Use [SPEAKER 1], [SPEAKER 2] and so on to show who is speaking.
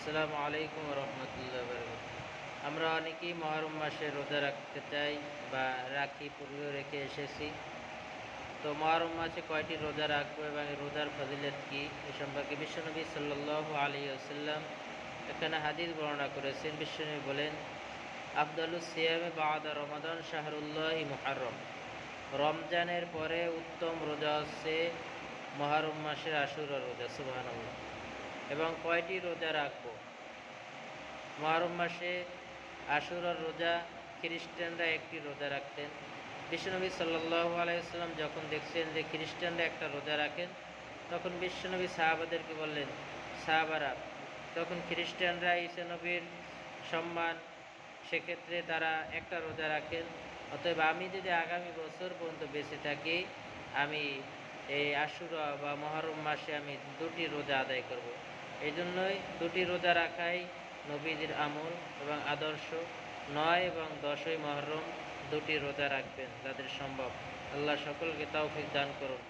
[SPEAKER 1] আসসালামু আলাইকুম রহমতুল্লাহ বারাকাতুহু। আমরা অনেকেই মহরম মাসে রোজা রাখতে চাই বা রাখি, পূর্বেও রেখে এসেছি। তো মহরম মাসে কয়টি রোজা রাখবো এবং এই রোজার ফজিলত কী, এ সম্পর্কে বিশ্বনবী সাল্লাল্লাহু আলাইহি ওয়াসাল্লাম এখানে হাদিস বর্ণনা করেছেন। বিশ্বনবী বলেন, আফদালুস সিয়ামে বা'দা রমাদান শাহরুল্লাহি মুহাররম। রমজানের পরে উত্তম রোজা হচ্ছে মহরম মাসের আশুরা রোজা। সুবহানাল্লাহ। এবং কয়টি রোজা রাখবো? মহরম মাসে আশুরার রোজা খ্রিস্টানরা একটি রোজা রাখতেন। বিশ্বনবী সাল্লাল্লাহু আলাইহি ওয়াসাল্লাম যখন দেখছেন যে খ্রিস্টানরা একটা রোজা রাখেন, তখন বিশ্বনবী সাহাবাদেরকে বললেন, সাহাবারা, তখন খ্রিস্টানরা ঈসা নবীর সম্মান, সেক্ষেত্রে তারা একটা রোজা রাখেন। অতএব আমি যদি আগামী বছর পর্যন্ত বেঁচে থাকি, আমি এই আশুরা বা মহরম মাসে আমি দুটি রোজা আদায় করব। এই জন্যই দুটি রোজা রাখাই নবীজির আমল এবং আদর্শ। 9 এবং 10ই মহরম দুটি রোজা রাখবেন যাদের সম্ভব। আল্লাহ সকলকে তৌফিক দান করুন।